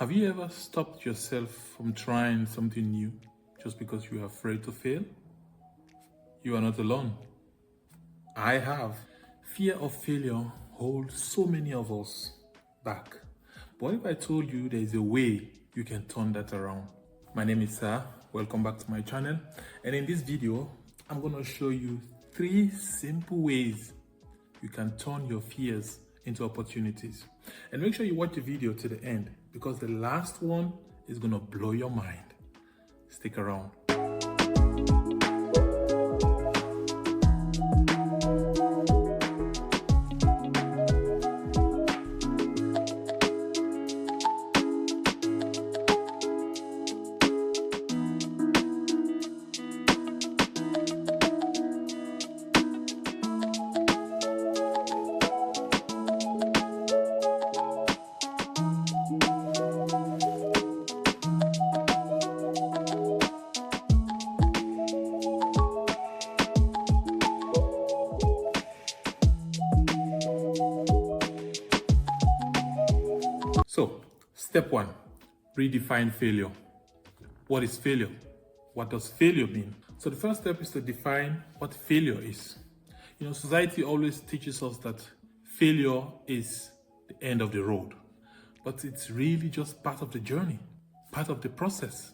Have you ever stopped yourself from trying something new just because you are afraid to fail? You are not alone. I have. Fear of failure holds so many of us back. What if I told you there is a way you can turn that around? My name is Sir. Welcome back to my channel. And in this video, I'm going to show you 3 simple ways you can turn your fears into opportunities. And make sure you watch the video to the end, because the last one is going to blow your mind. Stick around. So, step 1, redefine failure. What is failure? What does failure mean? So the first step is to define what failure is. Society always teaches us that failure is the end of the road, but it's really just part of the journey, part of the process.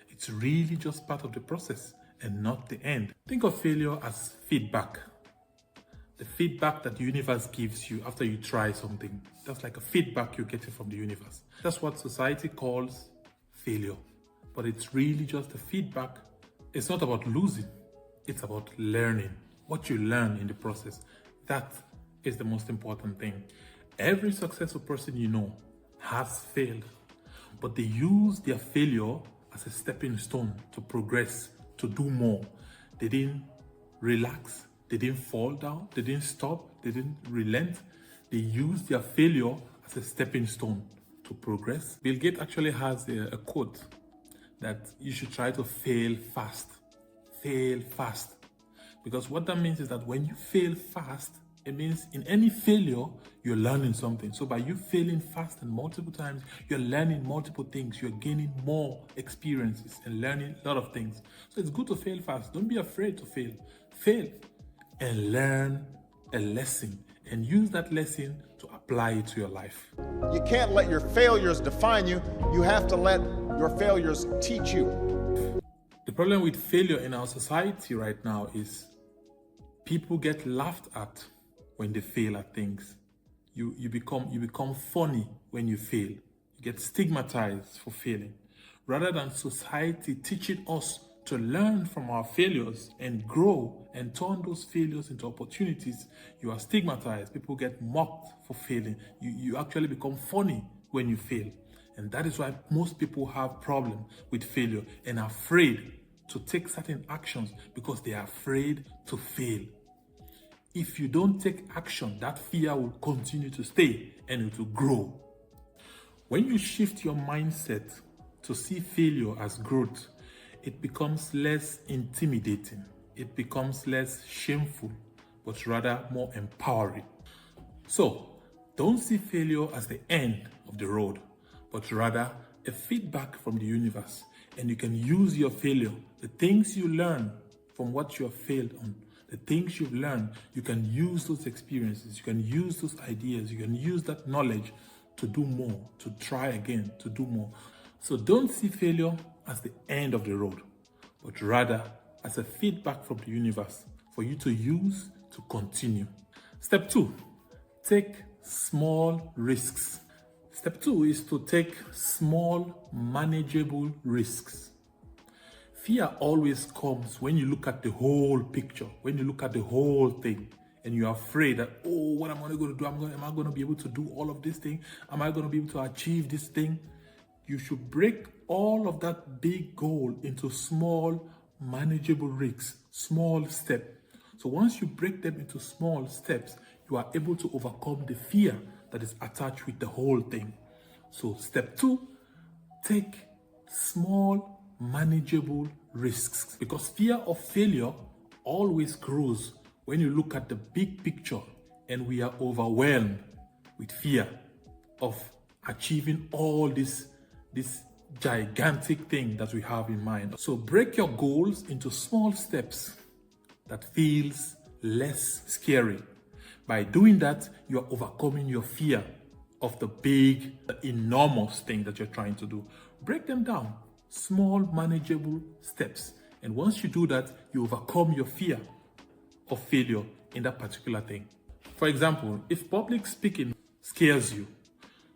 It's really just part of the process and not the end. Think of failure as feedback. The feedback that the universe gives you after you try something. That's like a feedback you're getting from the universe. That's what society calls failure. But it's really just a feedback. It's not about losing. It's about learning. What you learn in the process. That is the most important thing. Every successful person you know has failed. But they use their failure as a stepping stone to progress, to do more. They didn't relax. They didn't fall down, they didn't stop, they didn't relent. They used their failure as a stepping stone to progress. Bill Gates actually has a quote that you should try to fail fast. Fail fast. Because what that means is that when you fail fast, it means in any failure, you're learning something. So by you failing fast and multiple times, you're learning multiple things. You're gaining more experiences and learning a lot of things. So it's good to fail fast. Don't be afraid to fail. Fail and learn a lesson and use that lesson to apply it to your life. You can't let your failures define you. You have to let your failures teach you. The problem with failure in our society right now is people get laughed at when they fail at things. You become funny when you fail. You get stigmatized for failing. Rather than society teaching us to learn from our failures and grow and turn those failures into opportunities, you are stigmatized. People get mocked for failing. You actually become funny when you fail. And that is why most people have problem with failure and are afraid to take certain actions because they are afraid to fail. If you don't take action, that fear will continue to stay and it will grow. When you shift your mindset to see failure as growth, it becomes less intimidating. It becomes less shameful, but rather more empowering. So, don't see failure as the end of the road, but rather a feedback from the universe. And you can use your failure, the things you learn from what you have failed on, the things you've learned, you can use those experiences, you can use those ideas, you can use that knowledge to do more, to try again, to do more. So don't see failure as the end of the road, but rather as a feedback from the universe for you to use to continue. Step 2, take small risks. Step 2 is to take small, manageable risks. Fear always comes when you look at the whole picture, when you look at the whole thing, and you're afraid that, oh, what am I going to do? Am I going to be able to do all of this thing? Am I going to be able to achieve this thing? You should break all of that big goal into small, manageable risks, small steps. So once you break them into small steps, you are able to overcome the fear that is attached with the whole thing. So step 2, take small, manageable risks, because fear of failure always grows when you look at the big picture and we are overwhelmed with fear of achieving all these this gigantic thing that we have in mind. So break your goals into small steps that feels less scary. By doing that, you are overcoming your fear of the big, enormous thing that you're trying to do. Break them down, small, manageable steps. And once you do that, you overcome your fear of failure in that particular thing. For example, if public speaking scares you,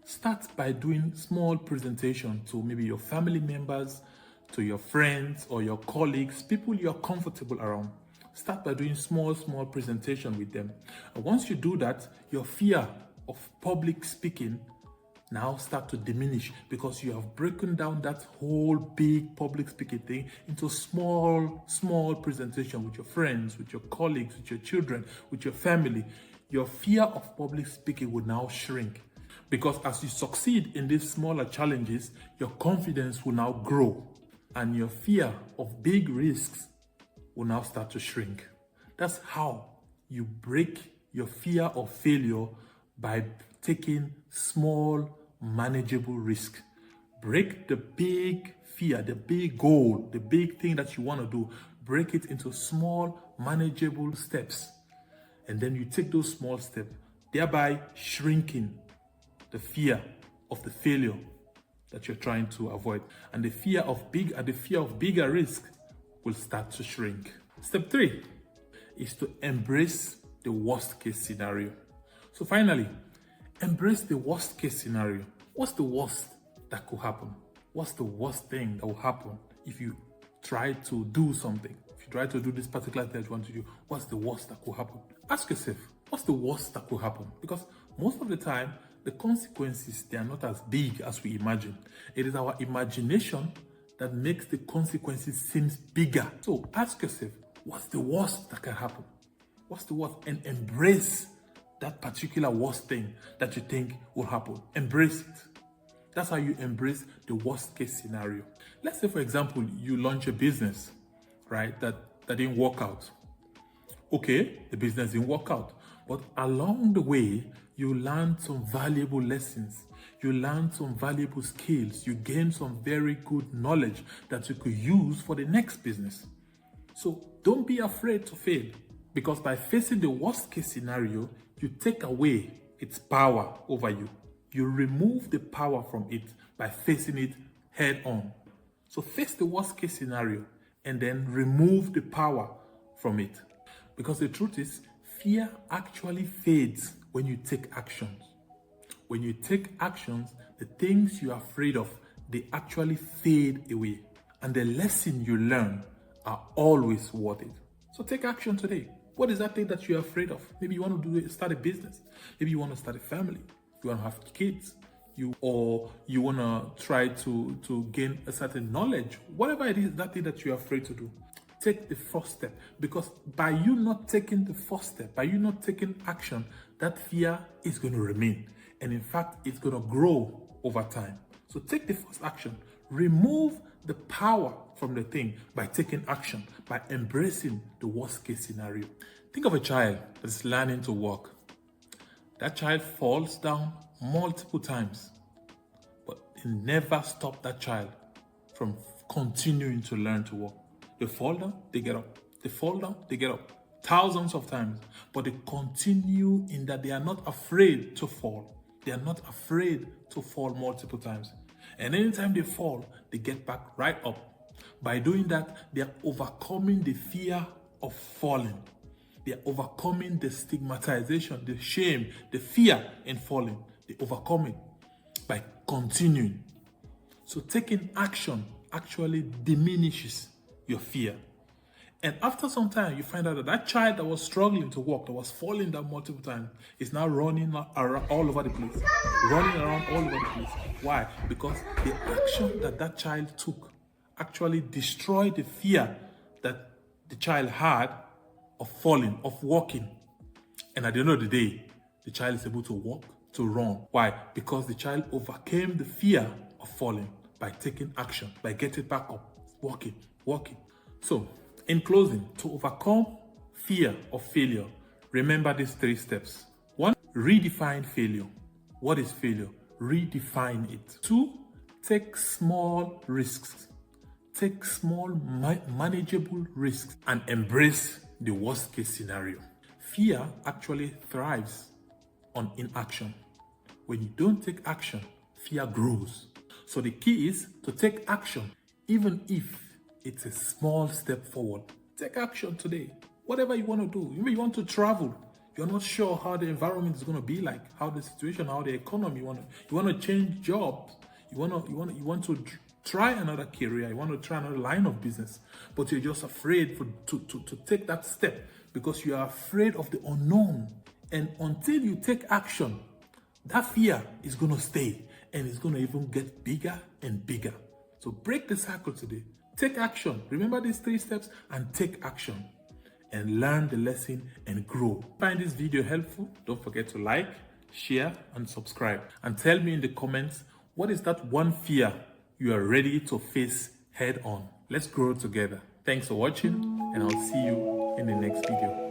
start by doing small presentation to maybe your family members, to your friends or your colleagues, people you're comfortable around. Start by doing small presentation with them. And once you do that, your fear of public speaking now start to diminish because you have broken down that whole big public speaking thing into small presentation with your friends, with your colleagues, with your children, with your family. Your fear of public speaking will now shrink because as you succeed in these smaller challenges, your confidence will now grow and your fear of big risks will now start to shrink. That's how you break your fear of failure, by taking small, manageable risk. Break the big fear, the big goal, the big thing that you want to do. Break it into small, manageable steps. And then you take those small steps, thereby shrinking the fear of the failure that you're trying to avoid. And the fear of bigger risk will start to shrink. Step 3 is to embrace the worst case scenario. So finally, embrace the worst case scenario. What's the worst that could happen? What's the worst thing that will happen if you try to do something? If you try to do this particular thing that you want to do, what's the worst that could happen? Ask yourself, what's the worst that could happen? Because most of the time, the consequences, they are not as big as we imagine. It is our imagination that makes the consequences seem bigger. So ask yourself, what's the worst that can happen? What's the worst? And embrace that particular worst thing that you think will happen. Embrace it. That's how you embrace the worst case scenario. Let's say, for example, you launch a business, right? That didn't work out. Okay, the business didn't work out. But along the way, you learn some valuable lessons. You learn some valuable skills. You gain some very good knowledge that you could use for the next business. So don't be afraid to fail, because by facing the worst case scenario, you take away its power over you. You remove the power from it by facing it head on. So face the worst case scenario and then remove the power from it. Because the truth is, fear actually fades when you take actions. When you take actions, the things you're afraid of, they actually fade away. And the lesson you learn are always worth it. So take action today. What is that thing that you're afraid of? Maybe you want to start a business. Maybe you want to start a family. You want to have kids. You want to try to gain a certain knowledge. Whatever it is, that thing that you're afraid to do, take the first step. Because by you not taking the first step, by you not taking action, that fear is going to remain. And in fact, it's going to grow over time. So take the first action. Remove the power from the thing by taking action, by embracing the worst case scenario. Think of a child that's learning to walk. That child falls down multiple times, but it never stops that child from continuing to learn to walk. They fall down, they get up. They fall down, they get up. Thousands of times, but they continue in that they are not afraid to fall. They are not afraid to fall multiple times. And anytime they fall, they get back right up. By doing that, they are overcoming the fear of falling. They are overcoming the stigmatization, the shame, the fear in falling. They overcome it by continuing. So taking action actually diminishes your fear. And after some time, you find out that that child that was struggling to walk, that was falling down multiple times, is now running around all over the place. Running around all over the place. Why? Because the action that child took actually destroyed the fear that the child had of falling, of walking. And at the end of the day, the child is able to walk, to run. Why? Because the child overcame the fear of falling by taking action, by getting back up, walking. So, in closing, to overcome fear of failure, remember these 3 steps. 1, redefine failure. What is failure? Redefine it. 2, Take small risks. Take small, manageable risks and embrace the worst case scenario. Fear actually thrives on inaction. When you don't take action, fear grows. So the key is to take action, even if it's a small step forward. Take action today. Whatever you want to do. Maybe you want to travel. You're not sure how the environment is going to be like, how the situation, how the economy. You want to change jobs. You want to try another career. You want to try another line of business, but you're just afraid to take that step because you are afraid of the unknown. And until you take action, that fear is going to stay and it's going to even get bigger and bigger. So break the cycle today. Take action. Remember these 3 steps and take action and learn the lesson and grow. Find this video helpful? Don't forget to like, share, and subscribe. And tell me in the comments, what is that one fear you are ready to face head on? Let's grow together. Thanks for watching, and I'll see you in the next video.